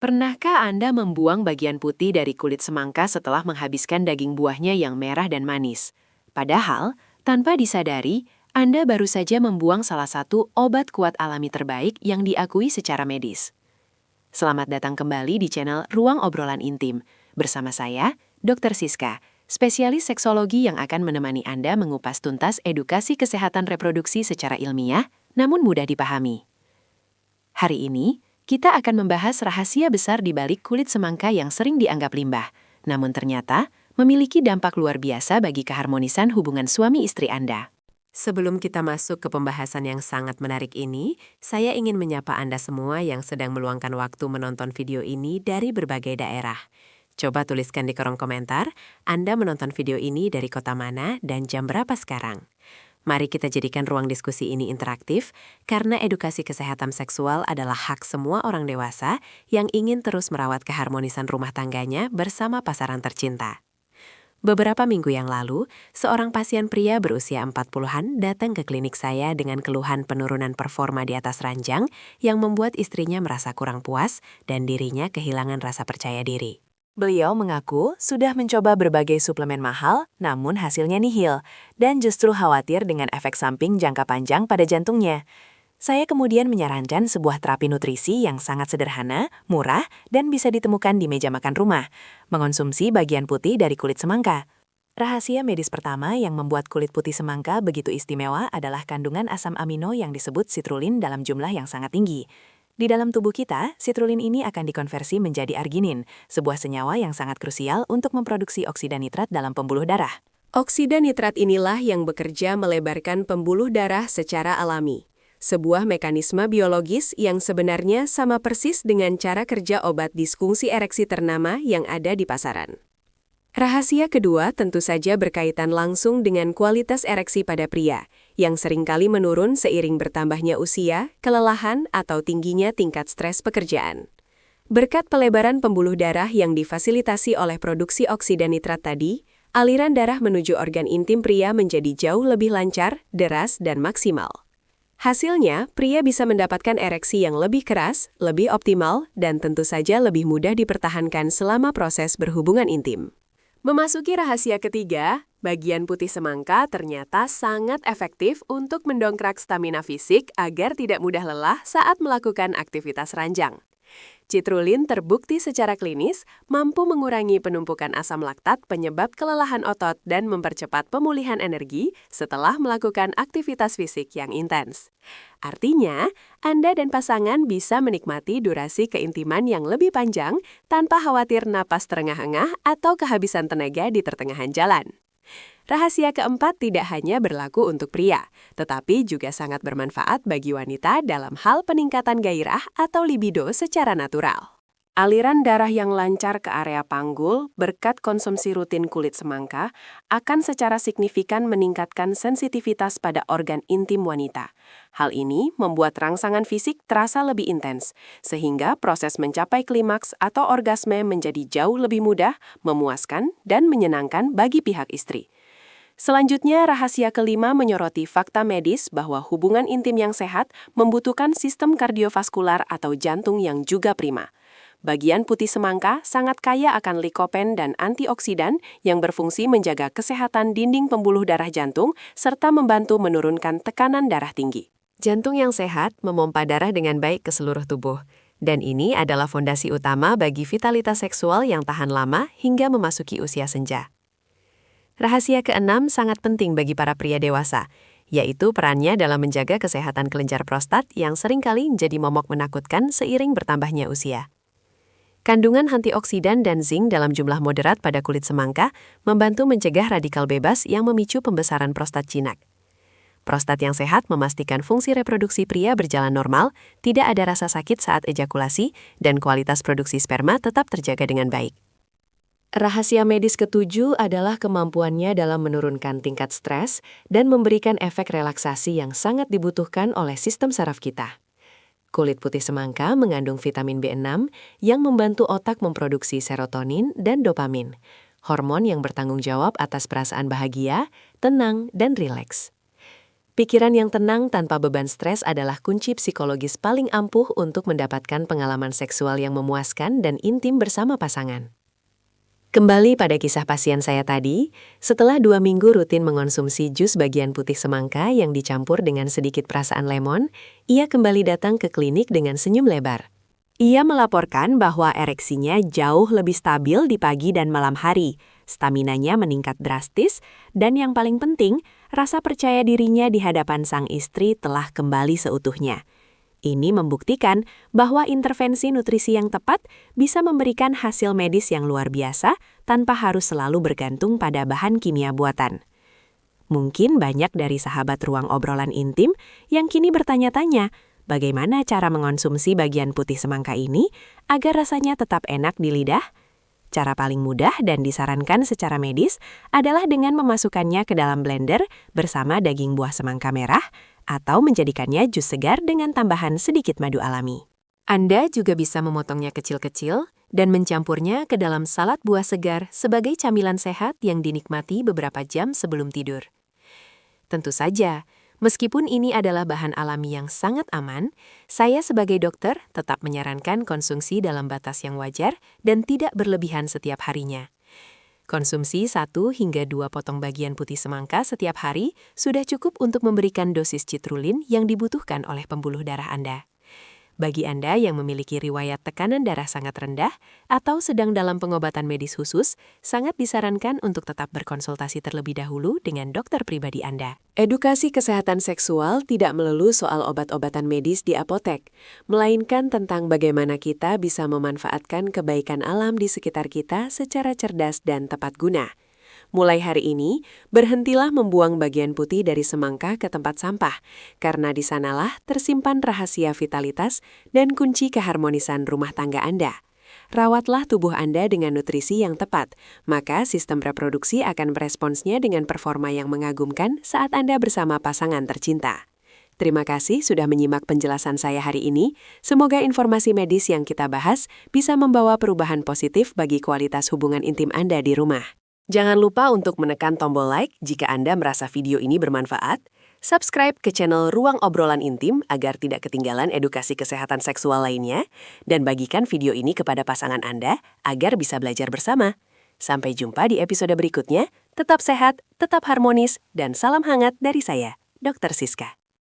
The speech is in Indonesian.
Pernahkah Anda membuang bagian putih dari kulit semangka setelah menghabiskan daging buahnya yang merah dan manis? Padahal, tanpa disadari, Anda baru saja membuang salah satu obat kuat alami terbaik yang diakui secara medis. Selamat datang kembali di channel Ruang Obrolan Intim. Bersama saya, Dr. Siska, spesialis seksologi yang akan menemani Anda mengupas tuntas edukasi kesehatan reproduksi secara ilmiah, namun mudah dipahami. Hari ini, kita akan membahas rahasia besar di balik kulit semangka yang sering dianggap limbah, namun ternyata memiliki dampak luar biasa bagi keharmonisan hubungan suami istri Anda. Sebelum kita masuk ke pembahasan yang sangat menarik ini, saya ingin menyapa Anda semua yang sedang meluangkan waktu menonton video ini dari berbagai daerah. Coba tuliskan di kolom komentar, Anda menonton video ini dari kota mana dan jam berapa sekarang. Mari kita jadikan ruang diskusi ini interaktif, karena edukasi kesehatan seksual adalah hak semua orang dewasa yang ingin terus merawat keharmonisan rumah tangganya bersama pasangan tercinta. Beberapa minggu yang lalu, seorang pasien pria berusia 40-an datang ke klinik saya dengan keluhan penurunan performa di atas ranjang yang membuat istrinya merasa kurang puas dan dirinya kehilangan rasa percaya diri. Beliau mengaku sudah mencoba berbagai suplemen mahal, namun hasilnya nihil, dan justru khawatir dengan efek samping jangka panjang pada jantungnya. Saya kemudian menyarankan sebuah terapi nutrisi yang sangat sederhana, murah, dan bisa ditemukan di meja makan rumah, mengonsumsi bagian putih dari kulit semangka. Rahasia medis pertama yang membuat kulit putih semangka begitu istimewa adalah kandungan asam amino yang disebut citrulline dalam jumlah yang sangat tinggi. Di dalam tubuh kita, citrulline ini akan dikonversi menjadi arginin, sebuah senyawa yang sangat krusial untuk memproduksi oksida nitrat dalam pembuluh darah. Oksida nitrat inilah yang bekerja melebarkan pembuluh darah secara alami. Sebuah mekanisme biologis yang sebenarnya sama persis dengan cara kerja obat disfungsi ereksi ternama yang ada di pasaran. Rahasia kedua tentu saja berkaitan langsung dengan kualitas ereksi pada pria, yang seringkali menurun seiring bertambahnya usia, kelelahan, atau tingginya tingkat stres pekerjaan. Berkat pelebaran pembuluh darah yang difasilitasi oleh produksi oksida nitrat tadi, aliran darah menuju organ intim pria menjadi jauh lebih lancar, deras, dan maksimal. Hasilnya, pria bisa mendapatkan ereksi yang lebih keras, lebih optimal, dan tentu saja lebih mudah dipertahankan selama proses berhubungan intim. Memasuki rahasia ketiga, bagian putih semangka ternyata sangat efektif untuk mendongkrak stamina fisik agar tidak mudah lelah saat melakukan aktivitas ranjang. Citrulline terbukti secara klinis mampu mengurangi penumpukan asam laktat penyebab kelelahan otot dan mempercepat pemulihan energi setelah melakukan aktivitas fisik yang intens. Artinya, Anda dan pasangan bisa menikmati durasi keintiman yang lebih panjang tanpa khawatir napas terengah-engah atau kehabisan tenaga di pertengahan jalan. Rahasia keempat tidak hanya berlaku untuk pria, tetapi juga sangat bermanfaat bagi wanita dalam hal peningkatan gairah atau libido secara natural. Aliran darah yang lancar ke area panggul berkat konsumsi rutin kulit semangka akan secara signifikan meningkatkan sensitivitas pada organ intim wanita. Hal ini membuat rangsangan fisik terasa lebih intens, sehingga proses mencapai klimaks atau orgasme menjadi jauh lebih mudah, memuaskan, dan menyenangkan bagi pihak istri. Selanjutnya, rahasia kelima menyoroti fakta medis bahwa hubungan intim yang sehat membutuhkan sistem kardiovaskular atau jantung yang juga prima. Bagian putih semangka sangat kaya akan likopen dan antioksidan yang berfungsi menjaga kesehatan dinding pembuluh darah jantung serta membantu menurunkan tekanan darah tinggi. Jantung yang sehat memompa darah dengan baik ke seluruh tubuh. Dan ini adalah fondasi utama bagi vitalitas seksual yang tahan lama hingga memasuki usia senja. Rahasia keenam sangat penting bagi para pria dewasa, yaitu perannya dalam menjaga kesehatan kelenjar prostat yang seringkali menjadi momok menakutkan seiring bertambahnya usia. Kandungan antioksidan dan zinc dalam jumlah moderat pada kulit semangka membantu mencegah radikal bebas yang memicu pembesaran prostat jinak. Prostat yang sehat memastikan fungsi reproduksi pria berjalan normal, tidak ada rasa sakit saat ejakulasi, dan kualitas produksi sperma tetap terjaga dengan baik. Rahasia medis ketujuh adalah kemampuannya dalam menurunkan tingkat stres dan memberikan efek relaksasi yang sangat dibutuhkan oleh sistem saraf kita. Kulit putih semangka mengandung vitamin B6 yang membantu otak memproduksi serotonin dan dopamin, hormon yang bertanggung jawab atas perasaan bahagia, tenang, dan rileks. Pikiran yang tenang tanpa beban stres adalah kunci psikologis paling ampuh untuk mendapatkan pengalaman seksual yang memuaskan dan intim bersama pasangan. Kembali pada kisah pasien saya tadi, setelah 2 minggu rutin mengonsumsi jus bagian putih semangka yang dicampur dengan sedikit perasaan lemon, ia kembali datang ke klinik dengan senyum lebar. Ia melaporkan bahwa ereksinya jauh lebih stabil di pagi dan malam hari, staminanya meningkat drastis, dan yang paling penting, rasa percaya dirinya di hadapan sang istri telah kembali seutuhnya. Ini membuktikan bahwa intervensi nutrisi yang tepat bisa memberikan hasil medis yang luar biasa tanpa harus selalu bergantung pada bahan kimia buatan. Mungkin banyak dari sahabat ruang obrolan intim yang kini bertanya-tanya, bagaimana cara mengonsumsi bagian putih semangka ini agar rasanya tetap enak di lidah? Cara paling mudah dan disarankan secara medis adalah dengan memasukkannya ke dalam blender bersama daging buah semangka merah atau menjadikannya jus segar dengan tambahan sedikit madu alami. Anda juga bisa memotongnya kecil-kecil dan mencampurnya ke dalam salad buah segar sebagai camilan sehat yang dinikmati beberapa jam sebelum tidur. Tentu saja, meskipun ini adalah bahan alami yang sangat aman, saya sebagai dokter tetap menyarankan konsumsi dalam batas yang wajar dan tidak berlebihan setiap harinya. Konsumsi 1 hingga 2 potong bagian putih semangka setiap hari sudah cukup untuk memberikan dosis citrulin yang dibutuhkan oleh pembuluh darah Anda. Bagi Anda yang memiliki riwayat tekanan darah sangat rendah atau sedang dalam pengobatan medis khusus, sangat disarankan untuk tetap berkonsultasi terlebih dahulu dengan dokter pribadi Anda. Edukasi kesehatan seksual tidak melulu soal obat-obatan medis di apotek, melainkan tentang bagaimana kita bisa memanfaatkan kebaikan alam di sekitar kita secara cerdas dan tepat guna. Mulai hari ini, berhentilah membuang bagian putih dari semangka ke tempat sampah, karena di sanalah tersimpan rahasia vitalitas dan kunci keharmonisan rumah tangga Anda. Rawatlah tubuh Anda dengan nutrisi yang tepat, maka sistem reproduksi akan meresponsnya dengan performa yang mengagumkan saat Anda bersama pasangan tercinta. Terima kasih sudah menyimak penjelasan saya hari ini. Semoga informasi medis yang kita bahas bisa membawa perubahan positif bagi kualitas hubungan intim Anda di rumah. Jangan lupa untuk menekan tombol like jika Anda merasa video ini bermanfaat, subscribe ke channel Ruang Obrolan Intim agar tidak ketinggalan edukasi kesehatan seksual lainnya, dan bagikan video ini kepada pasangan Anda agar bisa belajar bersama. Sampai jumpa di episode berikutnya, tetap sehat, tetap harmonis, dan salam hangat dari saya, Dr. Siska.